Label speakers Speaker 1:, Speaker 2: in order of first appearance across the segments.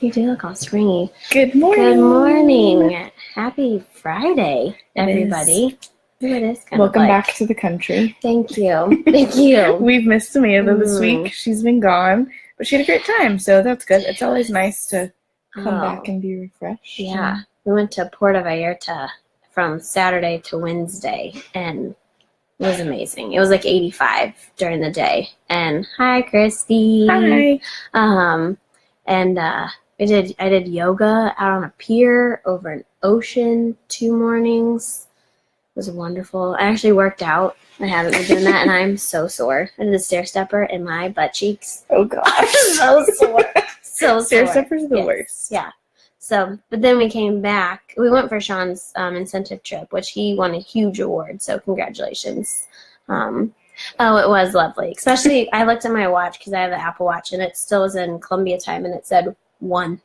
Speaker 1: You do look all springy.
Speaker 2: Good morning.
Speaker 1: Good morning. Happy Friday, everybody. It is kind
Speaker 2: Welcome
Speaker 1: of
Speaker 2: back to the country.
Speaker 1: Thank you. Thank you.
Speaker 2: We've missed Amanda this week. She's been gone, but she had a great time, so that's good. It's always nice to come back and be refreshed.
Speaker 1: Yeah. We went to Puerto Vallarta from Saturday to Wednesday, and it was amazing. It was like 85 during the day. And hi, Christy.
Speaker 2: Hi.
Speaker 1: I did yoga out on a pier over an ocean 2 mornings. It was wonderful. I actually worked out. I haven't been doing that, and I'm so sore. I did a stair stepper in my butt cheeks.
Speaker 2: Oh gosh,
Speaker 1: so sore. So
Speaker 2: stair
Speaker 1: sore.
Speaker 2: steppers are the worst.
Speaker 1: Yeah. So, but then we came back. We went for Sean's incentive trip, which he won a huge award. So congratulations. Oh, it was lovely. Especially, I looked at my watch because I have the Apple Watch, and it still was in Columbia time, and it said 1.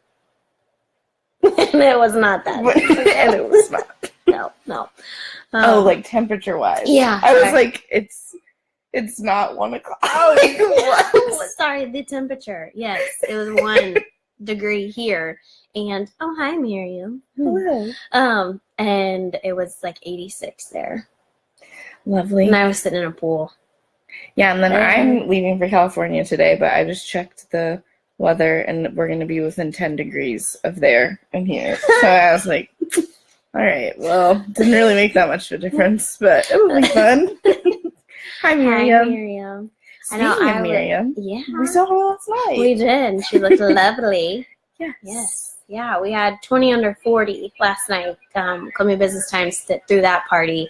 Speaker 1: And it was not that.
Speaker 2: And it was not.
Speaker 1: No.
Speaker 2: Like temperature-wise.
Speaker 1: Yeah.
Speaker 2: I was like, it's not 1 o'clock.
Speaker 1: Oh, sorry, the temperature. Yes, it was 1 degree here. And, oh, hi, Miriam.
Speaker 2: Hello.
Speaker 1: And it was like 86 there.
Speaker 2: Lovely.
Speaker 1: And I was sitting in a pool.
Speaker 2: Yeah, and then I'm leaving for California today, but I just checked the weather, and we're going to be within 10 degrees of there and here. So I was like, all right, well, didn't really make that much of a difference, but it will be fun. Hi, Miriam.
Speaker 1: Hi, Miriam.
Speaker 2: Speaking of Miriam,
Speaker 1: yeah,
Speaker 2: we saw her last night.
Speaker 1: We did. She looked lovely.
Speaker 2: Yes.
Speaker 1: Yeah, we had 20 under 40 last night. Columbia Business Times threw that party.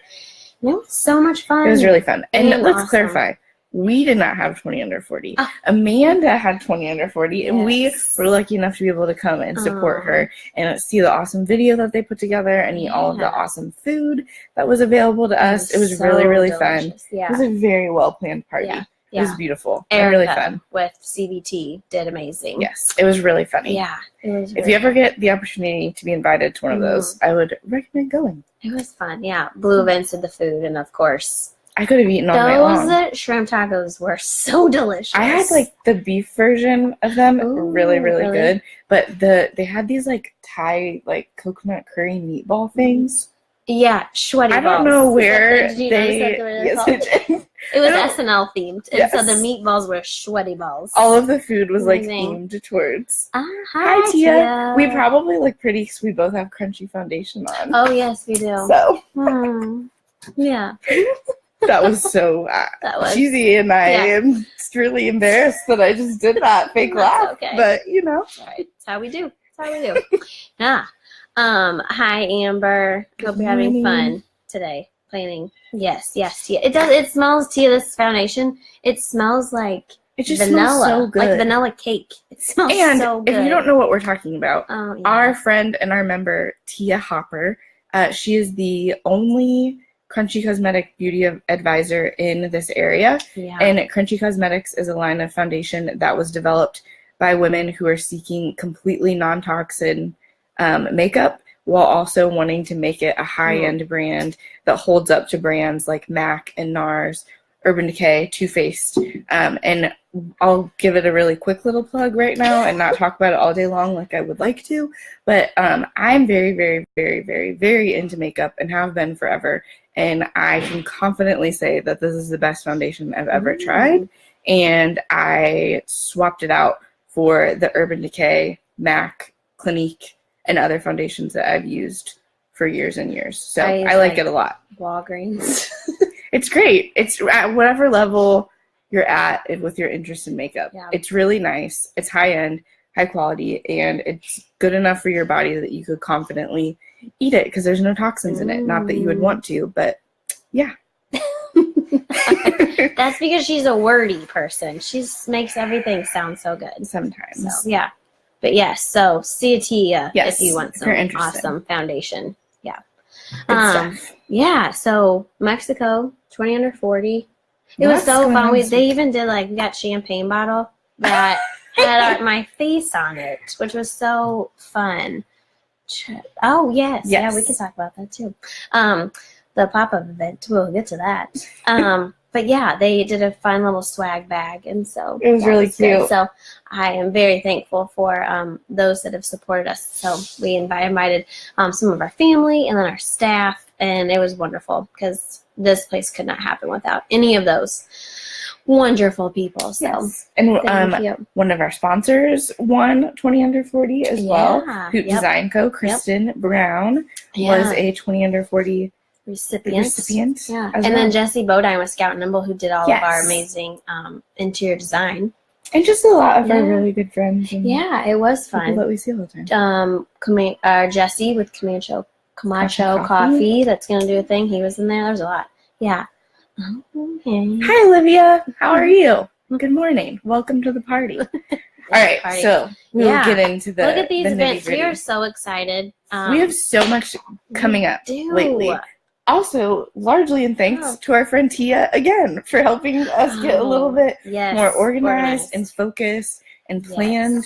Speaker 1: It was so much fun.
Speaker 2: It was really fun. And let's
Speaker 1: awesome.
Speaker 2: clarify, we did not have 20 under 40. Amanda had 20 under 40, and we were lucky enough to be able to come and support her and see the awesome video that they put together and eat all of the awesome food that was available to us. It was so really, really delicious. Fun. Yeah. It was a very well-planned party. Yeah. It was beautiful and really fun.
Speaker 1: With CBT did amazing.
Speaker 2: Yes, it was really funny.
Speaker 1: Yeah. It was
Speaker 2: if you ever get the opportunity to be invited to one of those, I would recommend going.
Speaker 1: It was fun, yeah. Blue Events did the food, and of course,
Speaker 2: I could have eaten all night long.
Speaker 1: Those shrimp tacos were so delicious.
Speaker 2: I had like the beef version of them, really good. But they had these like Thai like coconut curry meatball things.
Speaker 1: Yeah, sweaty balls.
Speaker 2: I don't know where
Speaker 1: It was SNL themed, and so the meatballs were sweaty balls.
Speaker 2: All of the food was like themed towards.
Speaker 1: Hi, Tia.
Speaker 2: We probably look pretty because we both have crunchy foundation on.
Speaker 1: Oh yes, we do.
Speaker 2: So
Speaker 1: yeah,
Speaker 2: that was so cheesy, and I am really embarrassed that I just did that fake laugh. Okay. But
Speaker 1: all right, that's how we do. Yeah. Hi Amber. Hope you're having fun today. Planning. Yes, Tia. It does. It smells, Tia, this foundation. It smells like vanilla,
Speaker 2: so good.
Speaker 1: Like vanilla cake. It smells so good.
Speaker 2: If you don't know what we're talking about, our friend and our member Tia Hopper, she is the only Crunchy Cosmetic beauty advisor in this area. Yeah. And Crunchy Cosmetics is a line of foundation that was developed by women who are seeking completely non-toxin makeup, while also wanting to make it a high-end brand that holds up to brands like MAC and NARS, Urban Decay, Too Faced. And I'll give it a really quick little plug right now and not talk about it all day long like I would like to. But I'm very, very, very, very, very into makeup and have been forever. And I can confidently say that this is the best foundation I've ever tried. And I swapped it out for the Urban Decay, MAC, Clinique, and other foundations that I've used for years and years. So I like it a lot.
Speaker 1: Walgreens.
Speaker 2: It's great. It's at whatever level you're at with your interest in makeup. Yeah. It's really nice. It's high-end, high quality, and it's good enough for your body that you could confidently eat it because there's no toxins in it. Not that you would want to, but yeah.
Speaker 1: That's because she's a wordy person. She makes everything sound so good.
Speaker 2: Sometimes.
Speaker 1: So, yeah. But yes, so see Tia if you want some awesome foundation. Yeah. Yeah, so Mexico, 20 under 40. It was so fun. They even did we got champagne bottle that had my face on it, which was so fun. Oh, yes. Yeah, we can talk about that too. The pop-up event, we'll get to that. but yeah, they did a fun little swag bag, and so
Speaker 2: it was really cute.
Speaker 1: So I am very thankful for those that have supported us. So we invited some of our family and then our staff, and it was wonderful because this place could not happen without any of those wonderful people. So
Speaker 2: yes. And one of our sponsors won 20 under 40 as well. Hoop Design Co. Kristen Brown was a 20 under 40 recipient.
Speaker 1: Yeah. And then Jessie Bodine with Scout Nimble, who did all of our amazing interior design.
Speaker 2: And just a lot of our really good friends. And
Speaker 1: it was fun.
Speaker 2: People that we see all the time.
Speaker 1: Jesse with Camacho Coffee. That's going to do a thing. He was in there. There's a lot. Yeah. Okay.
Speaker 2: Hi, Olivia. How are you? Good morning. Welcome to the party. All right, so we'll get into the
Speaker 1: look at these events.
Speaker 2: We
Speaker 1: are so excited.
Speaker 2: We have so much coming up lately. Also, largely in thanks to our friend Tia again for helping us get a little bit more organized and focused and planned.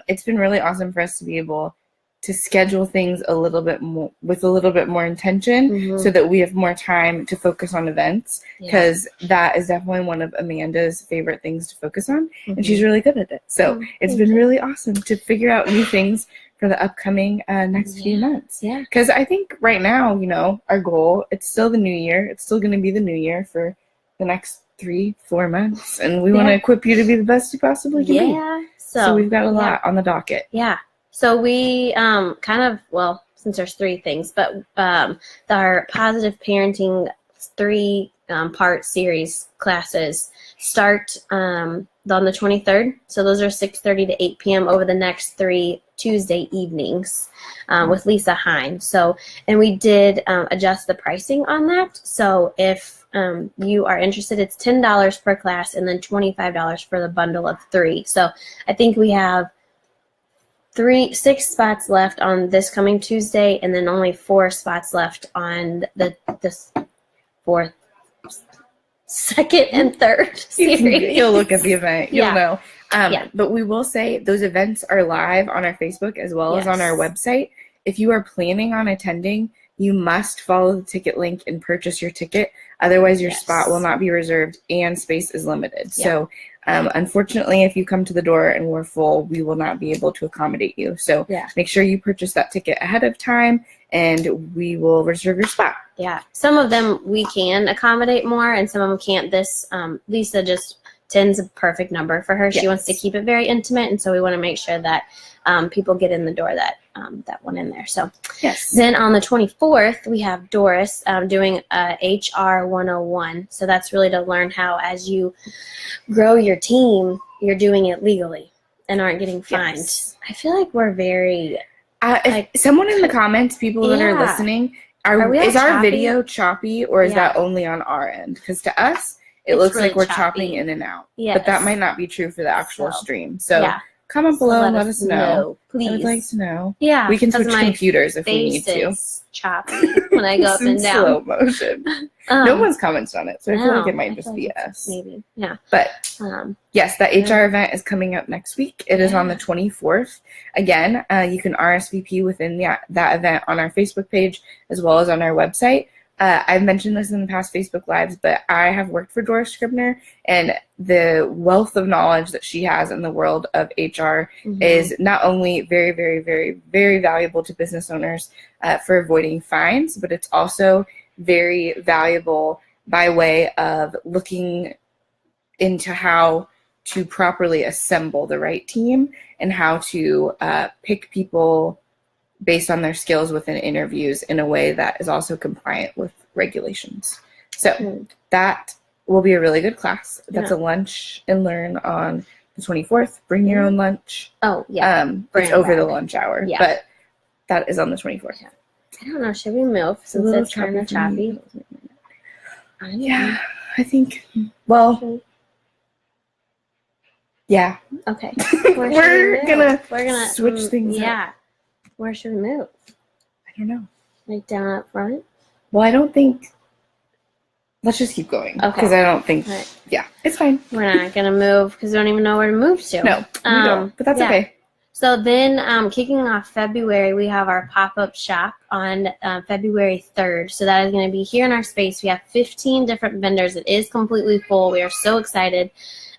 Speaker 2: It's been really awesome for us to be able to schedule things a little bit more with a little bit more intention so that we have more time to focus on events, because that is definitely one of Amanda's favorite things to focus on, and she's really good at it. So it's been really awesome to figure out new things for the upcoming next few months. Because I think right now, our goal, it's still the new year. It's still going to be the new year for the next 3-4 months, and we want to equip you to be the best you possibly can be. So we've got a lot on the docket.
Speaker 1: So we since there's 3 things, but our positive parenting 3-part series classes start on the 23rd. So those are 6:30 to 8 p.m. over the next 3 Tuesday evenings with Lisa Hine. So, and we did adjust the pricing on that. So if you are interested, it's $10 per class and then $25 for the bundle of 3. So I think we have 6 spots left on this coming Tuesday, and then only 4 spots left on the 4th, 2nd, and 3rd series.
Speaker 2: You'll look at the event. You'll know. But we will say those events are live on our Facebook as well as on our website. If you are planning on attending, you must follow the ticket link and purchase your ticket. Otherwise, your spot will not be reserved and space is limited. So unfortunately, if you come to the door and we're full, we will not be able to accommodate you. So make sure you purchase that ticket ahead of time, and we will reserve your spot.
Speaker 1: Some of them we can accommodate more, and some of them can't. This Lisa just 10's a perfect number for her. She wants to keep it very intimate, and so we want to make sure that people get in the door that went in there. So then on the 24th, we have Doris doing HR 101. So that's really to learn how, as you grow your team, you're doing it legally and aren't getting fined. I feel like we're very...
Speaker 2: someone in the comments, people that are listening, is our video choppy, or is that only on our end? Because to us, it looks really like we're chopping in and out. But that might not be true for the actual stream. So comment below and let us know.
Speaker 1: Please.
Speaker 2: I would like to know.
Speaker 1: Yeah.
Speaker 2: We can switch computers if we need to.
Speaker 1: Choppy when I go up and down.
Speaker 2: Slow motion. No one's commented on it, so I feel like it might just be us.
Speaker 1: Maybe. Yeah.
Speaker 2: But yes, that HR event is coming up next week. It is on the 24th. Again, you can RSVP within that event on our Facebook page as well as on our website. I've mentioned this in the past Facebook Lives, but I have worked for Doris Scribner, and the wealth of knowledge that she has in the world of HR is not only very, very, very, very valuable to business owners for avoiding fines, but it's also very valuable by way of looking into how to properly assemble the right team and how to pick people based on their skills within interviews in a way that is also compliant with regulations. So that will be a really good class. That's a lunch and learn on the 24th. Bring your own lunch. It's over the lunch hour, but that is on the 24th.
Speaker 1: I don't know. Should we move since it's kind of choppy?
Speaker 2: I think. Well,
Speaker 1: Okay.
Speaker 2: We're gonna switch things up.
Speaker 1: Where should we move?
Speaker 2: I don't know.
Speaker 1: Like down up front?
Speaker 2: Well, I don't think. Let's just keep going. Okay. Because I don't think. It's fine.
Speaker 1: We're not going to move because we don't even know where to move to.
Speaker 2: No, we don't. But that's okay.
Speaker 1: So then kicking off February, we have our pop-up shop on February 3rd. So that is going to be here in our space. We have 15 different vendors. It is completely full. We are so excited.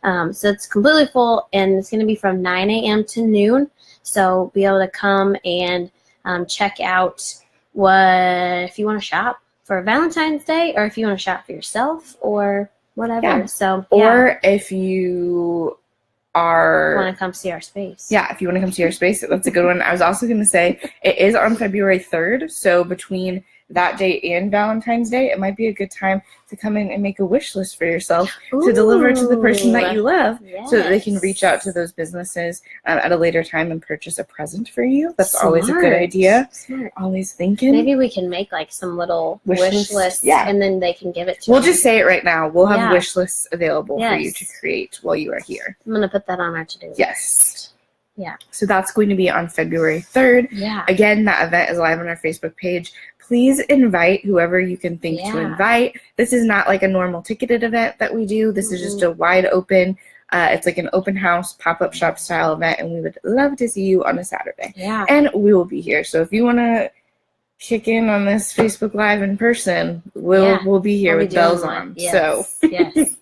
Speaker 1: So it's completely full, and it's going to be from 9 a.m. to noon. So be able to come and check out if you want to shop for Valentine's Day, or if you want to shop for yourself or whatever.
Speaker 2: Yeah.
Speaker 1: So
Speaker 2: or if you want
Speaker 1: to come see our space.
Speaker 2: Yeah, if you want to come see our space, that's a good one. I was also going to say it is on February 3rd, so between that date and Valentine's Day, it might be a good time to come in and make a wish list for yourself to deliver to the person that you love, so that they can reach out to those businesses at a later time and purchase a present for you. That's always a good idea. Smart. Always thinking.
Speaker 1: Maybe we can make like some little wish lists, and then they can give it to
Speaker 2: We'll just say it right now. We'll have wish lists available for you to create while you are here.
Speaker 1: I'm going to put that on our to-do list.
Speaker 2: Yes.
Speaker 1: Yeah.
Speaker 2: So that's going to be on February 3rd.
Speaker 1: Yeah.
Speaker 2: Again, that event is live on our Facebook page. Please invite whoever you can think to invite. This is not like a normal ticketed event that we do. This is just a wide open, it's like an open house pop-up shop style event, and we would love to see you on a Saturday.
Speaker 1: Yeah.
Speaker 2: And we will be here. So if you want to kick in on this Facebook Live in person, we'll be here with bells on.
Speaker 1: Yes.
Speaker 2: So
Speaker 1: yes.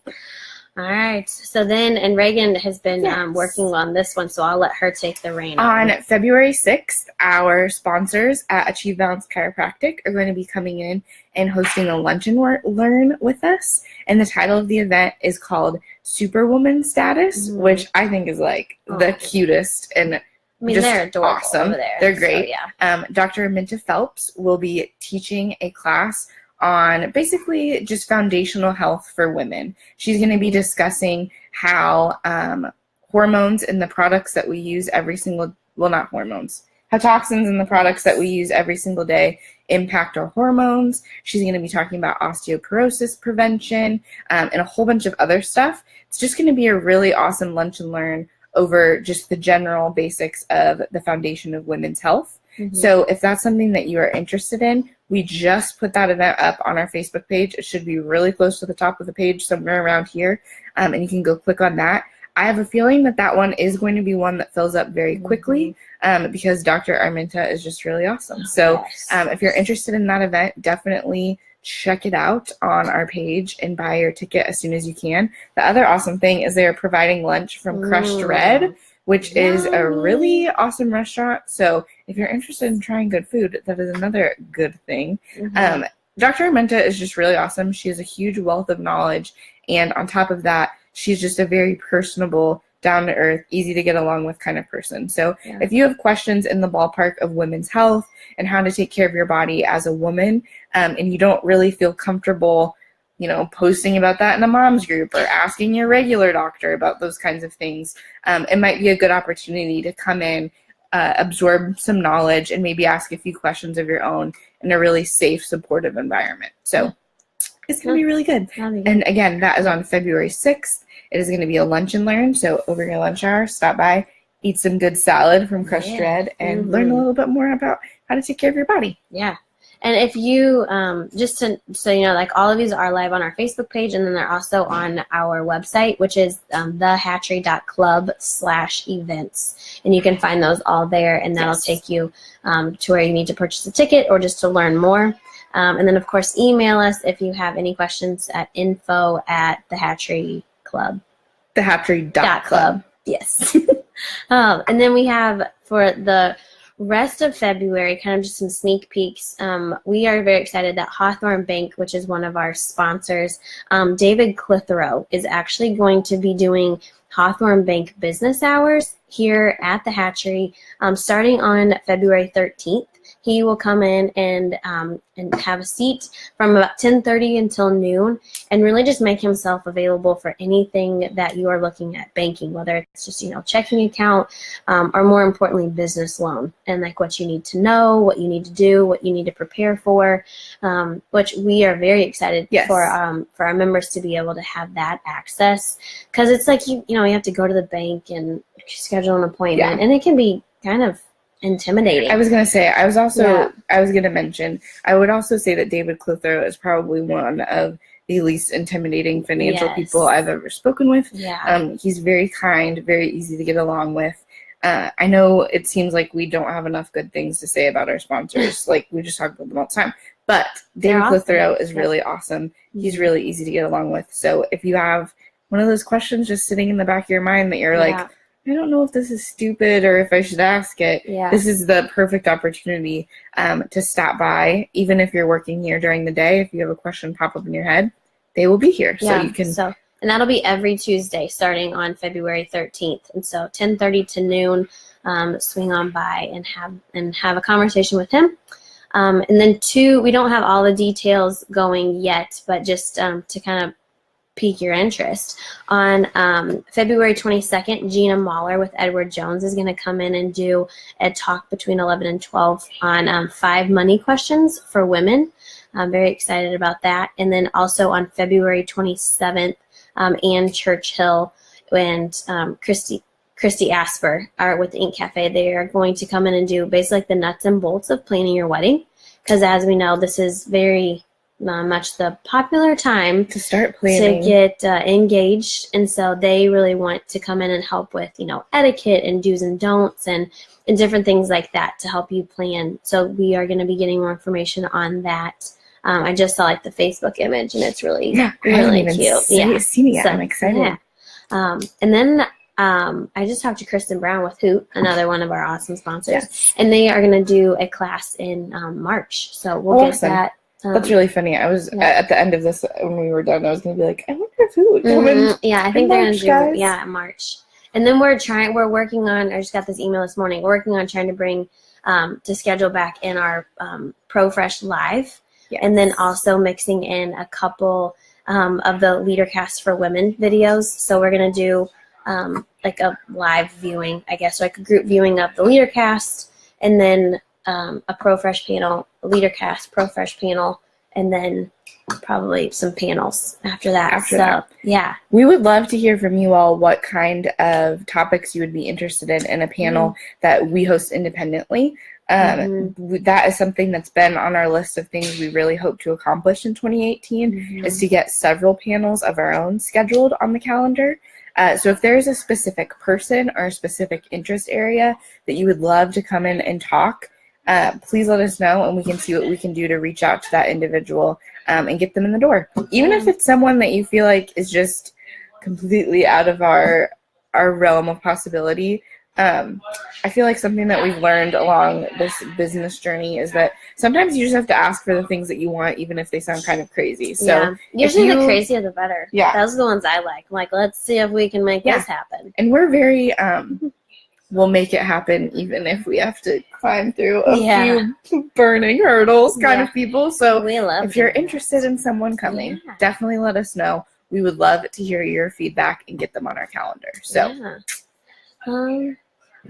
Speaker 1: All right. So then, and Reagan has been working on this one, so I'll let her take the reign.
Speaker 2: On February 6th, our sponsors at Achieve Balance Chiropractic are going to be coming in and hosting a lunch and learn with us. And the title of the event is called Superwoman Status, which I think is like the cutest and
Speaker 1: they're adorable
Speaker 2: awesome.
Speaker 1: Over there.
Speaker 2: They're great.
Speaker 1: So, yeah.
Speaker 2: Dr. Minta Phelps will be teaching a class on basically just foundational health for women. She's going to be discussing how hormones in the products that we use how toxins in the products that we use every single day impact our hormones. She's going to be talking about osteoporosis prevention and a whole bunch of other stuff. It's just going to be a really awesome lunch and learn over just the general basics of the foundation of women's health. So if that's something that you are interested in, we just put that event up on our Facebook page. It should be really close to the top of the page, somewhere around here, and you can go click on that. I have a feeling that one is going to be one that fills up very quickly because Dr. Arminta is just really awesome. So if you're interested in that event, definitely check it out on our page and buy your ticket as soon as you can. The other awesome thing is they are providing lunch from Crushed Red, which is a really awesome restaurant. So if you're interested in trying good food, that is another good thing. Dr. Arminta is just really awesome. She has a huge wealth of knowledge. And on top of that, she's just a very personable, down-to-earth, easy to get along with kind of person. So if you have questions in the ballpark of women's health and how to take care of your body as a woman, and you don't really feel comfortable posting about that in a mom's group or asking your regular doctor about those kinds of things, it might be a good opportunity to come in, absorb some knowledge, and maybe ask a few questions of your own in a really safe, supportive environment. So it's going to be really good. And again, that is on February 6th. It is going to be a lunch and learn. So over your lunch hour, stop by, eat some good salad from Crushed Red, and learn a little bit more about how to take care of your body.
Speaker 1: Yeah. And if you, so you know, like all of these are live on our Facebook page, and then they're also on our website, which is thehatchery.club/events. And you can find those all there, and that'll take you to where you need to purchase a ticket or just to learn more. And then, of course, email us if you have any questions at info@thehatchery.club.
Speaker 2: Thehatchery.club.
Speaker 1: Yes. And then we have for the rest of February, kind of just some sneak peeks. We are very excited that Hawthorne Bank, which is one of our sponsors, David Clitheroe is actually going to be doing Hawthorne Bank business hours here at the Hatchery starting on February 13th. He will come in and have a seat from about 10:30 until noon, and really just make himself available for anything that you are looking at banking, whether it's just checking account or more importantly business loan, and like what you need to know, what you need to do, what you need to prepare for, which we are very excited for our members to be able to have that access, because it's like you have to go to the bank and schedule an appointment, and it can be kind of intimidating.
Speaker 2: I was going to say, I was going to mention, I would also say that David Clitheroe is probably one of the least intimidating financial people I've ever spoken with.
Speaker 1: Yeah.
Speaker 2: He's very kind, very easy to get along with. I know it seems like we don't have enough good things to say about our sponsors. Like, we just talk about them all the time. But David Clitheroe is really awesome. He's really easy to get along with. So if you have one of those questions just sitting in the back of your mind that you're like, I don't know if this is stupid or if I should ask it, this is the perfect opportunity to stop by. Even if you're working here during the day, if you have a question pop up in your head, they will be here. So you can...
Speaker 1: And that'll be every Tuesday starting on February 13th. And so 10:30 to noon, swing on by and have a conversation with him. And then we don't have all the details going yet, but just to kind of pique your interest. On February 22nd, Gina Mahler with Edward Jones is going to come in and do a talk between 11 and 12 on 5 money questions for women. I'm very excited about that. And then also on February 27th, Ann Churchill and Christy Asper are with the Ink Cafe. They are going to come in and do basically like the nuts and bolts of planning your wedding. Because as we know, this is very much the popular time
Speaker 2: to start planning,
Speaker 1: to get engaged. And so they really want to come in and help with, etiquette and do's and don'ts and different things like that to help you plan. So we are going to be getting more information on that. I just saw like the Facebook image and it's really, really cute.
Speaker 2: Seen it yet. I'm excited.
Speaker 1: Yeah. And then I just talked to Kristen Brown with Hoot, another one of our awesome sponsors, and they are going to do a class in March. So we'll get that.
Speaker 2: That's really funny. I was at the end of this when we were done. I was going to be like, I wonder if Hoot would come in.
Speaker 1: Yeah, I think they're going to do March. And then we're working on. I just got this email this morning. We're working on trying to bring to schedule back in our ProFresh Live. Yes. And then also mixing in a couple of the LeaderCast for Women videos. So we're going to do like a live viewing, I guess, like a group viewing of the LeaderCast, and then a ProFresh panel, a LeaderCast, ProFresh panel, and then probably some panels after that. Yeah.
Speaker 2: We would love to hear from you all what kind of topics you would be interested in a panel that we host independently. That is something that's been on our list of things we really hope to accomplish in 2018 is to get several panels of our own scheduled on the calendar. So if there's a specific person or a specific interest area that you would love to come in and talk, please let us know and we can see what we can do to reach out to that individual and get them in the door. Even if it's someone that you feel like is just completely out of our realm of possibility. I feel like something that we've learned along this business journey is that sometimes you just have to ask for the things that you want, even if they sound kind of crazy. So
Speaker 1: usually the crazier the better. Yeah, those are the ones I like. I'm like, let's see if we can make this happen.
Speaker 2: And we're very we'll make it happen, even if we have to climb through a few burning hurdles, kind of people. So if you're interested in someone coming, definitely let us know. We would love to hear your feedback and get them on our calendar. So.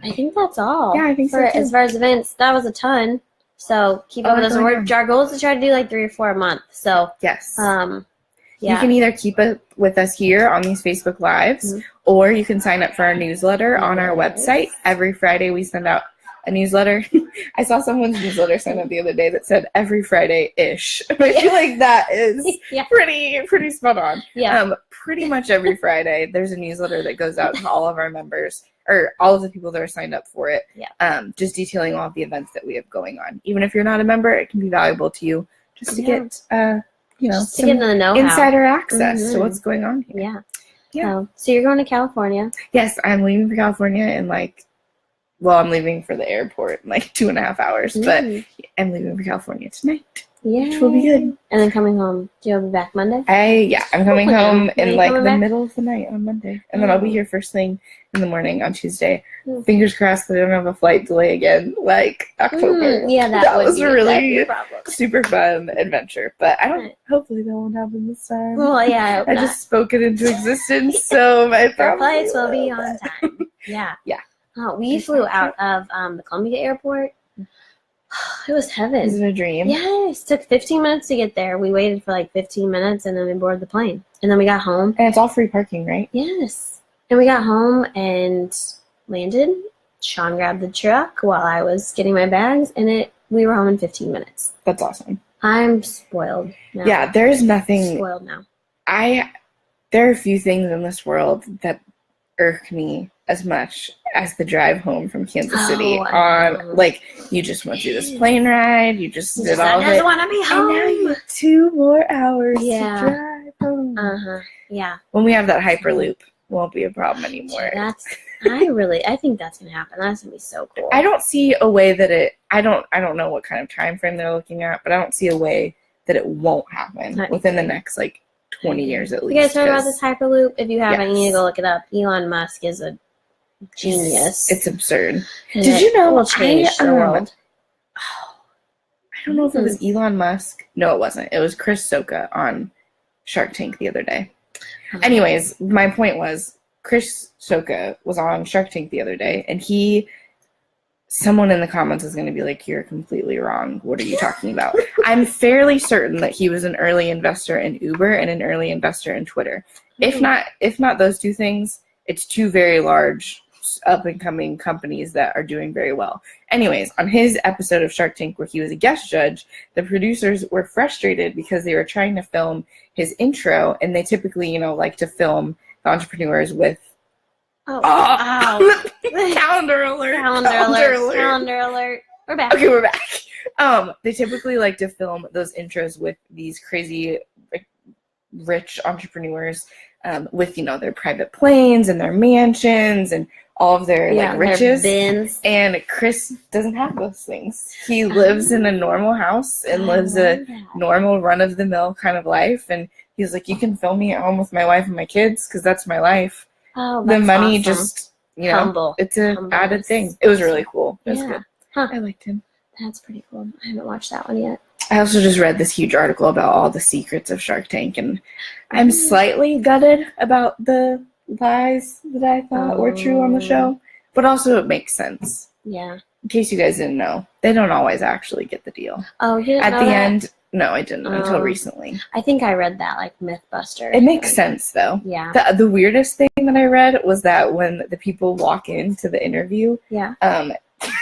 Speaker 1: I think that's all.
Speaker 2: Yeah, I think so too.
Speaker 1: As far as events, that was a ton. So keep up with us. Our goal is to try to do like 3 or 4 a month. So
Speaker 2: yes. You can either keep it with us here on these Facebook Lives, or you can sign up for our newsletter on our website. Every Friday we send out a newsletter. I saw someone's newsletter sign up the other day that said every Friday-ish. I feel like that is pretty spot on. Yeah. Pretty much every Friday there's a newsletter that goes out to all of our members, or all of the people that are signed up for it, just detailing all of the events that we have going on. Even if you're not a member, it can be valuable to you just to get,
Speaker 1: just to get the know-how.
Speaker 2: Insider access to what's going on here.
Speaker 1: Yeah. So you're going to California?
Speaker 2: Yes, I'm leaving for California in I'm leaving for the airport in 2.5 hours, but I'm leaving for California tonight. Yeah. Which will be good.
Speaker 1: And then coming home. Do you be back Monday?
Speaker 2: I'm coming home in the middle of the night on Monday. And then I'll be here first thing in the morning on Tuesday. Fingers crossed that I don't have a flight delay again October. That was a really super fun adventure. But hopefully that won't happen this time.
Speaker 1: Well, yeah,
Speaker 2: I just spoke it into existence, so my
Speaker 1: flights will be on time. Yeah. We flew out of the Columbia Airport. It was heaven.
Speaker 2: Was it a dream?
Speaker 1: Yes. It took 15 minutes to get there. We waited for 15 minutes and then we boarded the plane. And then we got home.
Speaker 2: And it's all free parking, right?
Speaker 1: Yes. And we got home and landed. Sean grabbed the truck while I was getting my bags, and we were home in 15 minutes.
Speaker 2: That's awesome.
Speaker 1: I'm spoiled now.
Speaker 2: Yeah, there's nothing.
Speaker 1: I'm spoiled now.
Speaker 2: There are a few things in this world that irk me as much as the drive home from Kansas City on, like, you just went through this plane ride, you just did all of it. I just want to be home. And now you have 2 more hours to drive home.
Speaker 1: Yeah.
Speaker 2: When we have that Hyperloop, won't be a problem anymore.
Speaker 1: I think that's going to happen. That's going to be so cool.
Speaker 2: I don't see a way that I don't know what kind of time frame they're looking at, but I don't see a way that it won't happen within the next, like, 20 years at least.
Speaker 1: You guys heard about this Hyperloop? If you haven't, you need to go look it up. Elon Musk is a genius.
Speaker 2: It's absurd. Did you know
Speaker 1: will change the world?
Speaker 2: I don't know if it was Elon Musk. No, it wasn't. It was Chris Soka on Shark Tank the other day. Anyways, my point was Chris Soka was on Shark Tank the other day, and someone in the comments is going to be like, "You're completely wrong. What are you talking about?" I'm fairly certain that he was an early investor in Uber and an early investor in Twitter. If not those two things, it's 2 very large up-and-coming companies that are doing very well. Anyways, on his episode of Shark Tank where he was a guest judge, the producers were frustrated because they were trying to film his intro, and they typically, like to film the entrepreneurs with calendar alert.
Speaker 1: Calendar alert. We're back.
Speaker 2: Okay, we're back. They typically like to film those intros with these crazy rich entrepreneurs with, their private planes and their mansions and all of their riches.
Speaker 1: Bins.
Speaker 2: And Chris doesn't have those things. He lives in a normal house and lives a normal run-of-the-mill kind of life. And he's like, you can film me at home with my wife and my kids because that's my life.
Speaker 1: Oh,
Speaker 2: the money
Speaker 1: awesome.
Speaker 2: Just, it's an added thing. It was really cool. It was good.
Speaker 1: Huh.
Speaker 2: I liked him.
Speaker 1: That's pretty cool. I haven't watched that one yet.
Speaker 2: I also just read this huge article about all the secrets of Shark Tank, and I'm slightly gutted about the lies that I thought were true on the show, but also it makes sense.
Speaker 1: Yeah.
Speaker 2: In case you guys didn't know, they don't always actually get the deal.
Speaker 1: Oh, you didn't
Speaker 2: at
Speaker 1: know
Speaker 2: the
Speaker 1: that?
Speaker 2: end. No, I didn't until recently.
Speaker 1: I think I read that, like Mythbuster.
Speaker 2: It makes sense, though.
Speaker 1: Yeah.
Speaker 2: The weirdest thing that I read was that when the people walk into the interview,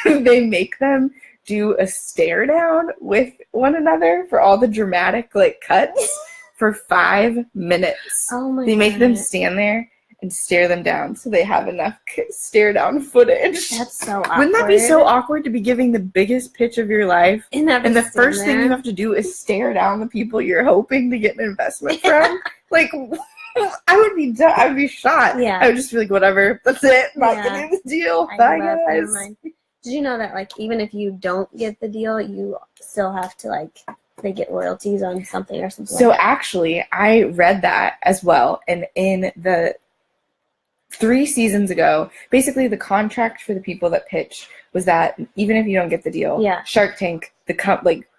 Speaker 2: they make them do a stare down with one another for all the dramatic, cuts for 5 minutes.
Speaker 1: Oh, my God.
Speaker 2: They make them stand there and stare them down so they have enough stare down footage.
Speaker 1: That's so awkward.
Speaker 2: Wouldn't that be so awkward to be giving the biggest pitch of your life and the first thing you have to do is stare down the people you're hoping to get an investment from? I would be done. I would be shot.
Speaker 1: Yeah.
Speaker 2: I would just be like, whatever, that's it. Not getting the deal. Bye, guys.
Speaker 1: Did you know that even if you don't get the deal, you still have to they get royalties on something or something?
Speaker 2: So actually, I read that as well, and in the 3 seasons ago, basically the contract for the people that pitch was that even if you don't get the deal, Shark Tank,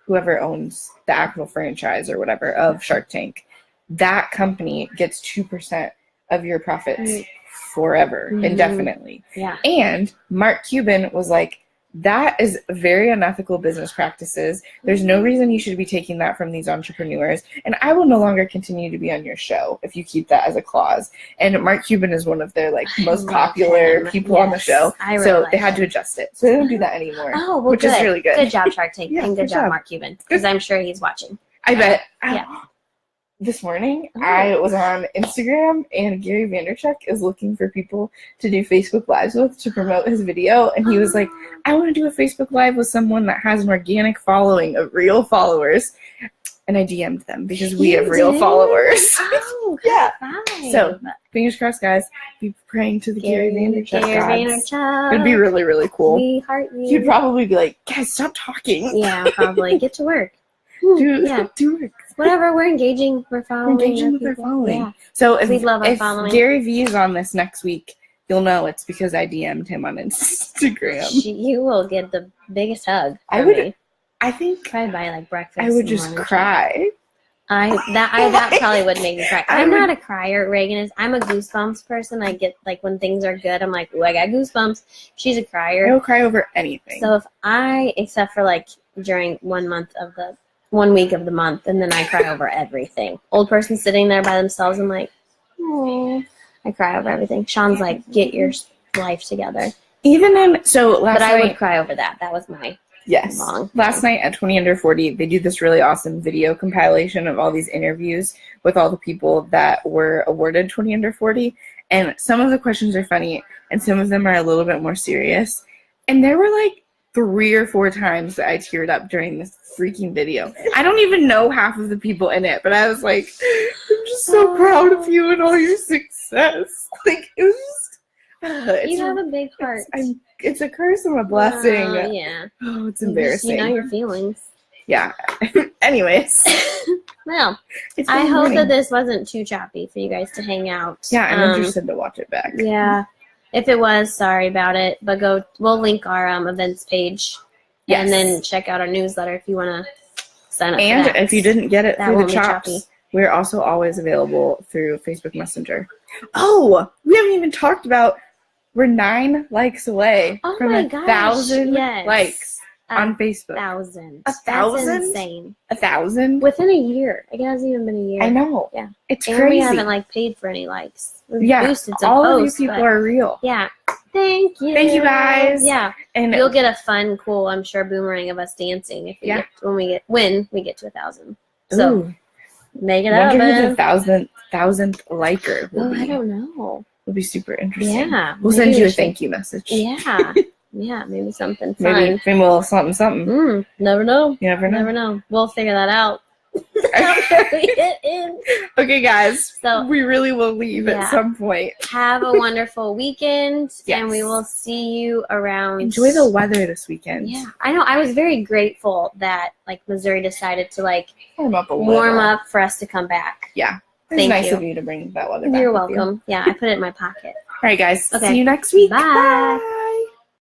Speaker 2: whoever owns the actual franchise or whatever of Shark Tank, that company gets 2% of your profits forever, indefinitely.
Speaker 1: Yeah.
Speaker 2: And Mark Cuban was like, that is very unethical business practices. There's no reason you should be taking that from these entrepreneurs. And I will no longer continue to be on your show if you keep that as a clause. And Mark Cuban is one of their most popular people on the show. So they had to adjust it. So they don't do that anymore.
Speaker 1: Oh, well,
Speaker 2: which is really good.
Speaker 1: Good job, Shark Tank. And good job, Mark Cuban. Because I'm sure he's watching.
Speaker 2: I bet.
Speaker 1: Yeah.
Speaker 2: This morning, I was on Instagram, and Gary Vaynerchuk is looking for people to do Facebook Lives with to promote his video. And he was like, I want to do a Facebook Live with someone that has an organic following of real followers. And I DM'd them because we have real followers.
Speaker 1: Oh,
Speaker 2: yeah.
Speaker 1: Fine.
Speaker 2: So, fingers crossed, guys. Be praying to the Gary Vaynerchuk. It'd be really, really cool.
Speaker 1: We heart you.
Speaker 2: He'd probably be like, guys, stop talking.
Speaker 1: Yeah, probably. Get to work.
Speaker 2: Do work.
Speaker 1: Whatever, we're engaging. We're following.
Speaker 2: We're engaging with our following.
Speaker 1: Yeah.
Speaker 2: So if
Speaker 1: following.
Speaker 2: Gary V is on this next week, you'll know it's because I DM'd him on Instagram.
Speaker 1: You will get the biggest hug.
Speaker 2: I think
Speaker 1: probably buy breakfast.
Speaker 2: I would just cry.
Speaker 1: That probably would make me cry. I'm not a crier. Reagan is. I'm a goosebumps person. I get when things are good, I'm like, ooh, I got goosebumps. She's a crier.
Speaker 2: I will cry over anything.
Speaker 1: So except for during 1 week of the month, and then I cry over everything. Old person sitting there by themselves, I'm like, oh, I cry over everything. Sean's like, get your life together. I would cry over that. That was my
Speaker 2: last night at 20 Under 40, they do this really awesome video compilation of all these interviews with all the people that were awarded 20 Under 40. And some of the questions are funny, and some of them are a little bit more serious. And there were like 3 or 4 times that I teared up during this freaking video. I don't even know half of the people in it, but I was like, I'm just so proud of you and all your success. Like, it was just...
Speaker 1: you have a big heart.
Speaker 2: It's a curse and a blessing.
Speaker 1: Yeah.
Speaker 2: Oh, it's embarrassing.
Speaker 1: You know your feelings.
Speaker 2: Yeah. Anyways.
Speaker 1: Well, I hope that this wasn't too choppy for you guys to hang out.
Speaker 2: Yeah, I'm interested to watch it back.
Speaker 1: Yeah. If it was, sorry about it. But we'll link our events page. Yes. And then check out our newsletter if you want to sign up for that.
Speaker 2: And if you didn't get it through the chops, we're also always available through Facebook Messenger. Oh, we haven't even talked about, we're 9 likes away from 1,000 likes on Facebook.
Speaker 1: 1,000.
Speaker 2: 1,000?
Speaker 1: That's insane.
Speaker 2: 1,000?
Speaker 1: Within a year. It hasn't even been a year.
Speaker 2: I know.
Speaker 1: Yeah.
Speaker 2: It's
Speaker 1: and
Speaker 2: crazy.
Speaker 1: we haven't paid for any likes. We've boosted some
Speaker 2: all
Speaker 1: posts,
Speaker 2: of these people are real.
Speaker 1: Yeah. Thank you.
Speaker 2: Thank you guys.
Speaker 1: Yeah. And you'll get a fun, cool, I'm sure, boomerang of us dancing if when we get to 1,000. So
Speaker 2: ooh.
Speaker 1: Make it happen.
Speaker 2: Wonder who the 1,000th liker will be.
Speaker 1: I don't know.
Speaker 2: It'll be super interesting.
Speaker 1: Yeah.
Speaker 2: We'll send you a thank you message.
Speaker 1: Yeah. Yeah, maybe something fun.
Speaker 2: Maybe a little something.
Speaker 1: Never know.
Speaker 2: You never know.
Speaker 1: Never know. We'll figure that out. After we get in.
Speaker 2: Okay, guys. So we really will leave at some point.
Speaker 1: Have a wonderful weekend, and we will see you around.
Speaker 2: Enjoy the weather this weekend.
Speaker 1: Yeah, I know. I was very grateful that Missouri decided to
Speaker 2: warm up a little.
Speaker 1: Warm up for us to come back.
Speaker 2: Yeah, it's nice of you to bring that weather back.
Speaker 1: You're welcome. Yeah, I put it in my pocket.
Speaker 2: All right, guys. Okay. See you next week.
Speaker 1: Bye.